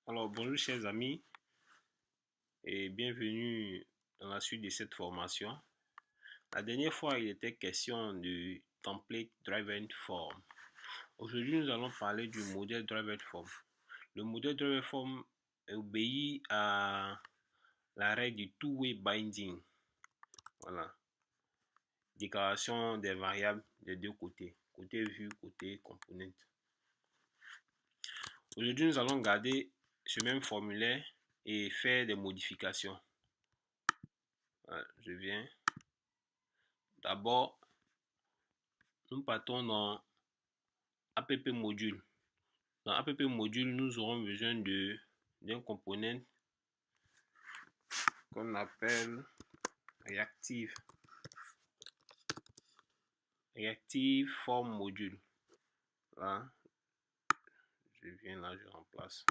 Alors, bonjour chers amis et bienvenue dans la suite de cette formation. La dernière fois, il était question du template driven form. Aujourd'hui, nous allons parler du modèle driven form. Le modèle driven form obéit à la règle du two-way binding. Voilà. Déclaration des variables des deux côtés. Côté vue, côté component. Aujourd'hui, nous allons garder ce même formulaire et faire des modifications. Voilà, je viens. D'abord, nous partons dans app module. Dans app module, nous aurons besoin d'un component qu'on appelle reactive form module. Là, je viens là, je remplace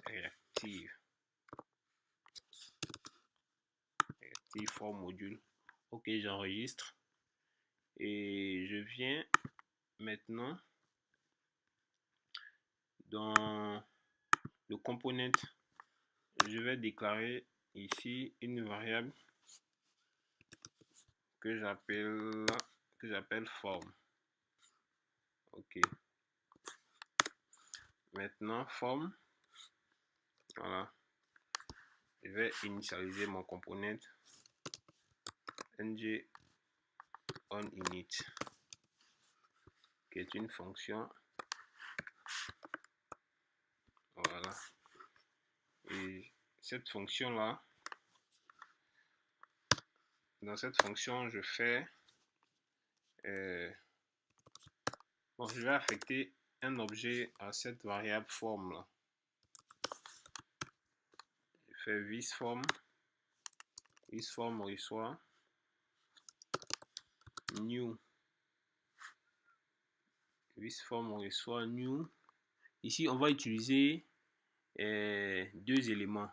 reactive form module. Ok, j'enregistre et je viens maintenant dans le component. Je vais déclarer ici une variable que j'appelle form. Ok. Maintenant form. Voilà. Je vais initialiser mon component ng onInit qui est une fonction. Voilà. Et cette fonction là, dans cette fonction, je fais je vais affecter un objet à cette variable form là. Je fais visForm reçoit new. VisForm reçoit new. Ici, on va utiliser deux éléments.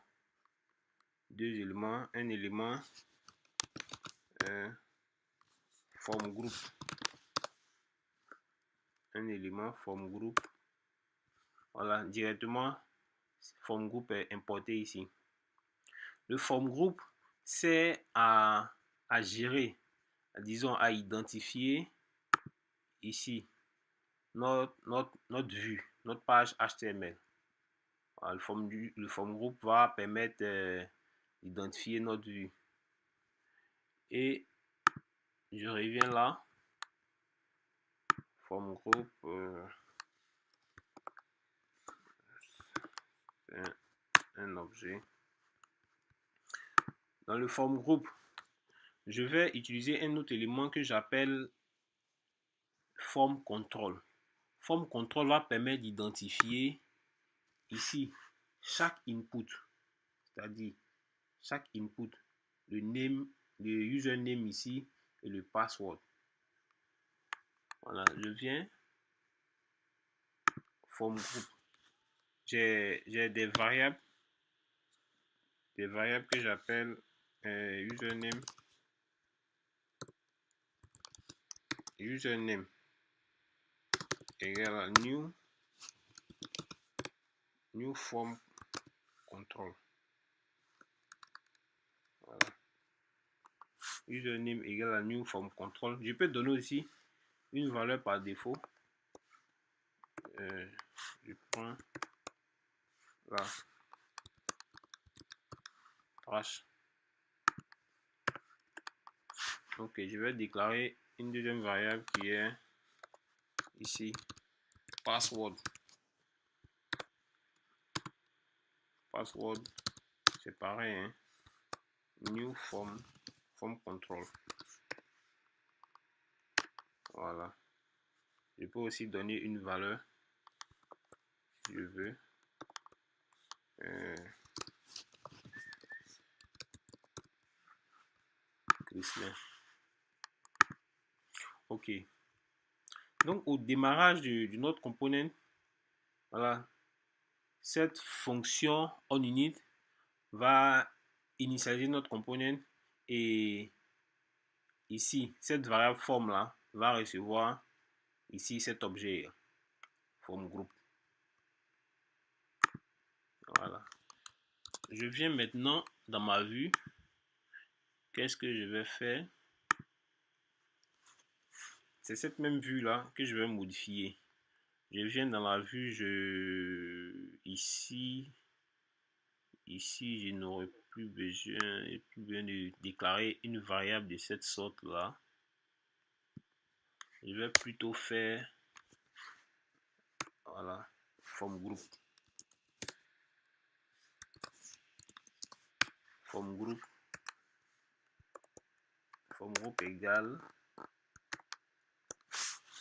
Un élément form group. Un élément form group. Voilà, directement, form group est importé ici. Le form group sert à gérer, disons à identifier ici notre vue, notre page HTML. Voilà, le form group va permettre d'identifier notre vue. Et je reviens là. Form group, un objet. Dans le form group, je vais utiliser un autre élément que j'appelle form control. Form control va permettre d'identifier ici chaque input, c'est-à-dire chaque input, le name, le username ici et le password. Voilà, je viens form group. J'ai des variables que j'appelle username égale à new form control. Voilà. Username égale à new form control. Je peux donner aussi une valeur par défaut. Je prends là trash. Ok, je vais déclarer une deuxième variable qui est ici password. Password, c'est pareil, hein? New form control. Voilà. Je peux aussi donner une valeur si je veux. Ok. Donc au démarrage de notre component, voilà, cette fonction onInit va initialiser notre component et ici cette variable form là va recevoir ici cet objet form group. Je viens maintenant dans ma vue. Qu'est-ce que je vais faire? C'est cette même vue là que je vais modifier. Je viens dans la vue, ici, je n'aurai plus besoin de déclarer une variable de cette sorte là. Je vais plutôt faire, voilà, forme groupe. Forme groupe égale,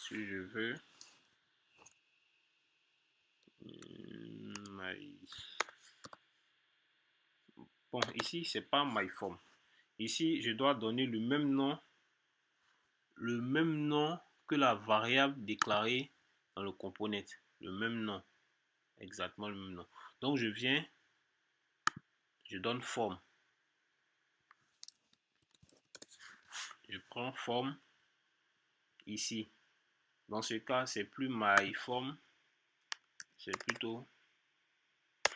si je veux, bon, ici c'est pas myForm. Ici je dois donner le même nom que la variable déclarée dans le component, le même nom, exactement le même nom. Donc je viens, je donne forme, je prends forme ici. Dans ce cas, c'est plus myForm, c'est plutôt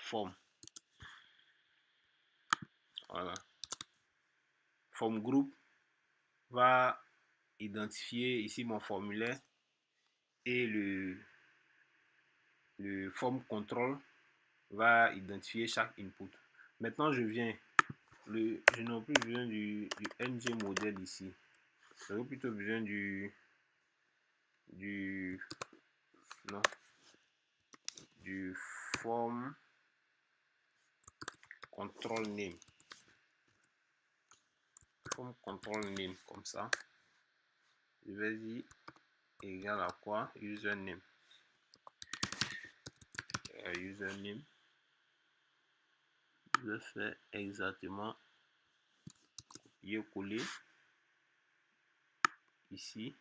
forme. Voilà. Forme groupe va identifier ici mon formulaire et le forme contrôle va identifier chaque input. Maintenant, je viens, je n'ai plus besoin du ng modèle ici. J'aurais plutôt besoin du form control name. Form control name, comme ça. Je vais dire égal à quoi? Username. Username. Je fais exactement copier-coller ici.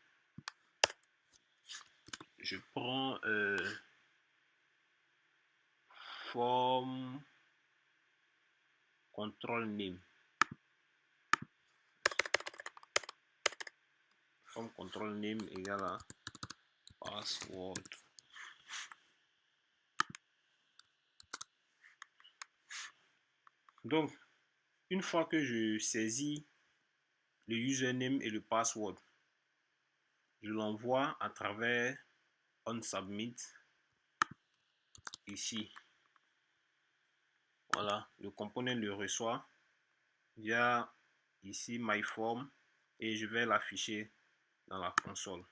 Je prends form control name. Form control name égale à password. Donc, une fois que je saisis le username et le password, je l'envoie à travers onSubmit ici. Voilà, le component le reçoit via ici myForm et je vais l'afficher dans la console.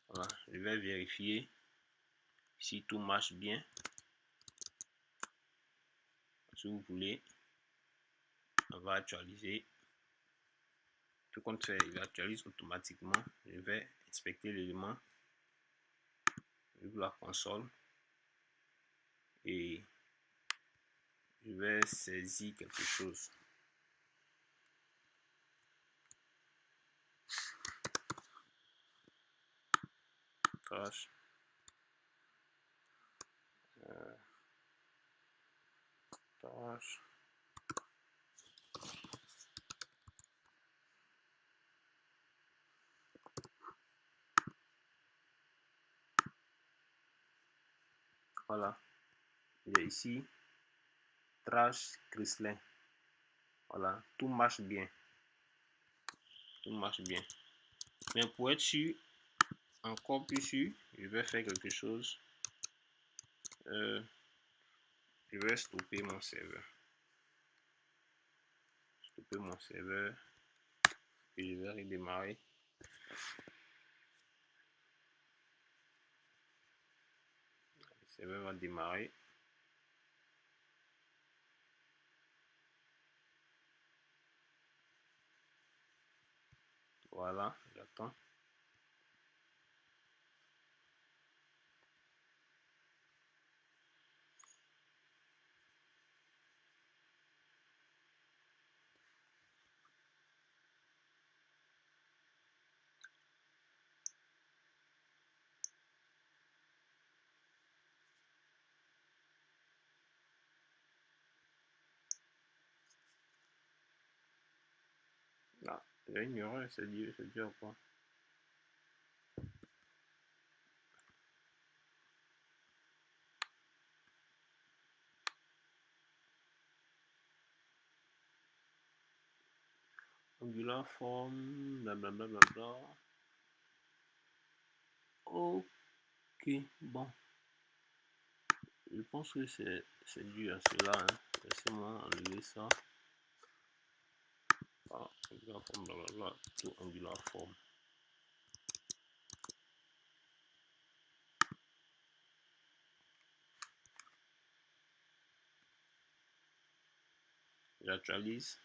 Voilà, je vais vérifier si tout marche bien. Si vous voulez, on va actualiser. Tout compte fait, il actualise automatiquement. Je vais inspecter l'élément de la console et je vais saisir quelque chose. Trash. Trash. Voilà, il est ici. Trash Chrysler. Voilà, tout marche bien. Tout marche bien. Mais pour être sûr, encore plus sûr, je vais faire quelque chose. Je vais stopper mon serveur. Stopper mon serveur. Et je vais redémarrer. Le serveur va démarrer. Voilà, j'attends. Là, j'ai ignoré, c'est dur quoi. Angular form, blablabla. Ok, bon. Je pense que c'est dû à cela. Hein. Laissez-moi enlever ça. Ah, Angular form, blablabla. Tout Angular form. J'actualise.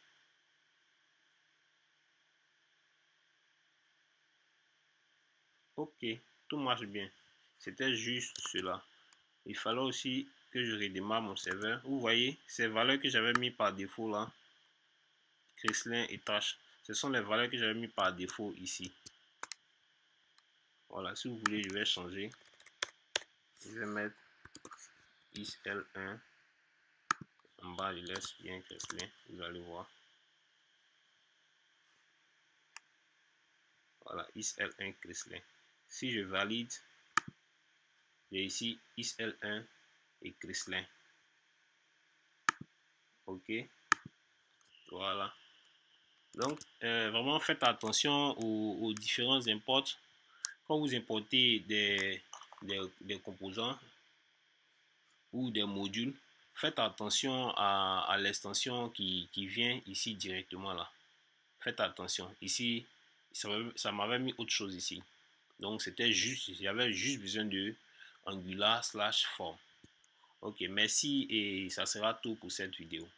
Ok, tout marche bien. C'était juste cela. Il fallait aussi que je redémarre mon serveur. Vous voyez, ces valeurs que j'avais mis par défaut là, Kreslin et Tâche, ce sont les valeurs que j'avais mis par défaut ici. Voilà, si vous voulez, je vais changer. Je vais mettre isl1 en bas, je laisse bien Kreslin, vous allez voir. Voilà, isl1 Kreslin. Si je valide, j'ai ici isl1 et Kreslin. Ok, voilà. Donc, vraiment, faites attention aux différents imports. Quand vous importez des composants ou des modules, faites attention à l'extension qui vient ici directement là. Faites attention. Ici, ça m'avait mis autre chose ici. Donc, c'était juste, j'avais juste besoin de Angular/form. Ok, merci et ça sera tout pour cette vidéo.